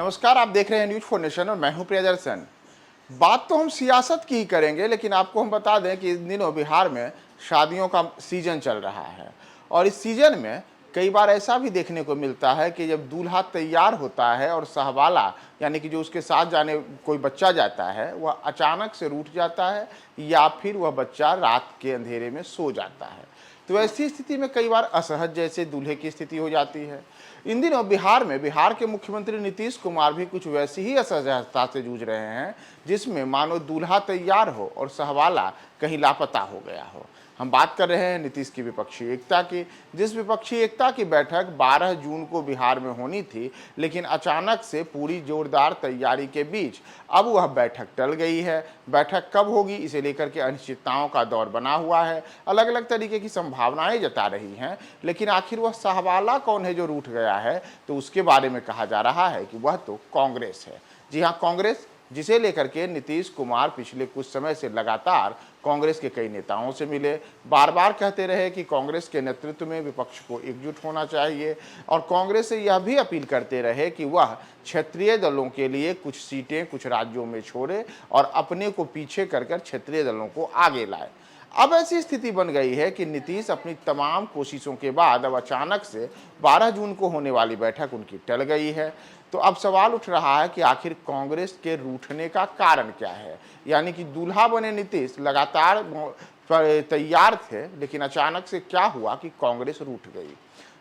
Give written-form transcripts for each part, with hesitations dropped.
नमस्कार, आप देख रहे हैं न्यूज फॉर नेशन और मैं हूं प्रियदर्शन। बात तो हम सियासत की ही करेंगे, लेकिन आपको हम बता दें कि इन दिनों बिहार में शादियों का सीजन चल रहा है और इस सीजन में कई बार ऐसा भी देखने को मिलता है कि जब दूल्हा तैयार होता है और सहवाला यानी कि जो उसके साथ जाने कोई बच्चा जाता है वह अचानक से रूठ जाता है या फिर वह बच्चा रात के अंधेरे में सो जाता है। तो ऐसी स्थिति में कई बार असहज जैसे दूल्हे की स्थिति हो जाती है। इन दिनों बिहार के मुख्यमंत्री नीतीश कुमार भी कुछ वैसी ही असहजता से जूझ रहे हैं, जिसमें मानो दूल्हा तैयार हो और सहवाला कहीं लापता हो गया हो। हम बात कर रहे हैं नीतीश की विपक्षी एकता की, जिस विपक्षी एकता की बैठक 12 जून को बिहार में होनी थी, लेकिन अचानक से पूरी जोरदार तैयारी के बीच अब वह बैठक टल गई है। बैठक कब होगी इसे लेकर के अनिश्चितताओं का दौर बना हुआ है। अलग अलग तरीके की संभावनाएं जता रही हैं, लेकिन आखिर वह सहवाला कौन है जो रूठ गया है, तो उसके बारे में कहा जा रहा है कि वह तो कांग्रेस है। जी हाँ, कांग्रेस, जिसे लेकर के नीतीश कुमार पिछले कुछ समय से लगातार कांग्रेस के कई नेताओं से मिले, बार बार कहते रहे कि कांग्रेस के नेतृत्व में विपक्ष को एकजुट होना चाहिए और कांग्रेस से यह भी अपील करते रहे कि वह क्षेत्रीय दलों के लिए कुछ सीटें कुछ राज्यों में छोड़े और अपने को पीछे कर क्षेत्रीय दलों को आगे लाए। अब ऐसी स्थिति बन गई है कि नीतीश अपनी तमाम कोशिशों के बाद अब अचानक से 12 जून को होने वाली बैठक उनकी टल गई है। तो अब सवाल उठ रहा है कि आखिर कांग्रेस के रूठने का कारण क्या है। यानी कि दूल्हा बने नीतीश लगातार तैयार थे, लेकिन अचानक से क्या हुआ कि कांग्रेस रूठ गई।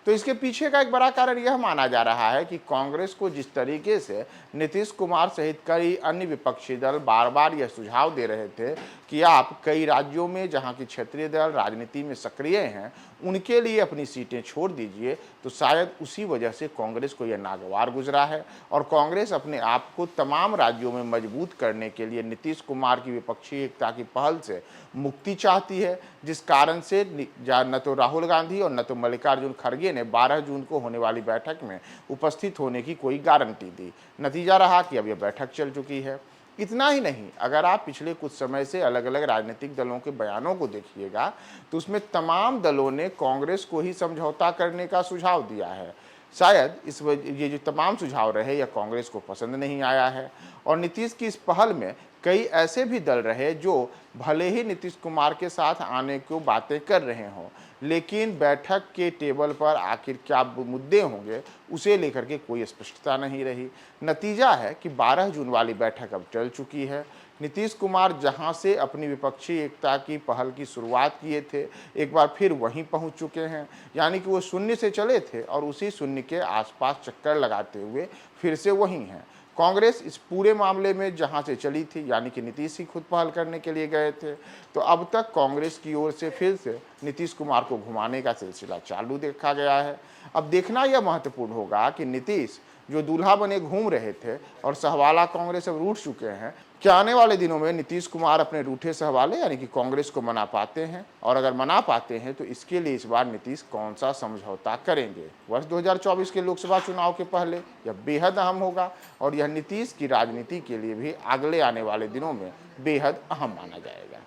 तो इसके पीछे का एक बड़ा कारण यह माना जा रहा है कि कांग्रेस को जिस तरीके से नीतीश कुमार सहित कई अन्य विपक्षी दल बार बार यह सुझाव दे रहे थे कि आप कई राज्यों में जहां की क्षेत्रीय दल राजनीति में सक्रिय हैं उनके लिए अपनी सीटें छोड़ दीजिए, तो शायद उसी वजह से कांग्रेस को यह नागवार गुजरा है और कांग्रेस अपने आप को तमाम राज्यों में मजबूत करने के लिए नीतीश कुमार की विपक्षी एकता की पहल से मुक्ति चाहती है, जिस कारण से न तो राहुल गांधी और न तो मल्लिकार्जुन खड़गे ने 12 जून को होने वाली बैठक में उपस्थित होने की कोई गारंटी दी। नतीजा रहा कि अब यह बैठक चल चुकी है। इतना ही नहीं, अगर आप पिछले कुछ समय से अलग अलग राजनीतिक दलों के बयानों को देखिएगा तो उसमें तमाम दलों ने कांग्रेस को ही समझौता करने का सुझाव दिया है। शायद ये जो तमाम सुझाव रहे यह कांग्रेस को पसंद नहीं आया है और नीतीश की इस पहल में कई ऐसे भी दल रहे जो भले ही नीतीश कुमार के साथ आने को बातें कर रहे हों, लेकिन बैठक के टेबल पर आखिर क्या मुद्दे होंगे उसे लेकर के कोई स्पष्टता नहीं रही। नतीजा है कि 12 जून वाली बैठक अब टल चुकी है। नीतीश कुमार जहां से अपनी विपक्षी एकता की पहल की शुरुआत किए थे, एक बार फिर वहीं पहुंच चुके हैं। यानी कि वो शून्य से चले थे और उसी शून्य के आसपास चक्कर लगाते हुए फिर से वहीं हैं। कांग्रेस इस पूरे मामले में जहां से चली थी, यानी कि नीतीश ही खुद पहल करने के लिए गए थे, तो अब तक कांग्रेस की ओर से फिर से नीतीश कुमार को घुमाने का सिलसिला चालू देखा गया है। अब देखना यह महत्वपूर्ण होगा कि नीतीश जो दूल्हा बने घूम रहे थे और सहवाला कांग्रेस अब रूठ चुके हैं, क्या आने वाले दिनों में नीतीश कुमार अपने रूठे सहवाले यानी कि कांग्रेस को मना पाते हैं, और अगर मना पाते हैं तो इसके लिए इस बार नीतीश कौन सा समझौता करेंगे। वर्ष 2024 के लोकसभा चुनाव के पहले यह बेहद अहम होगा और यह नीतीश की राजनीति के लिए भी अगले आने वाले दिनों में बेहद अहम माना जाएगा।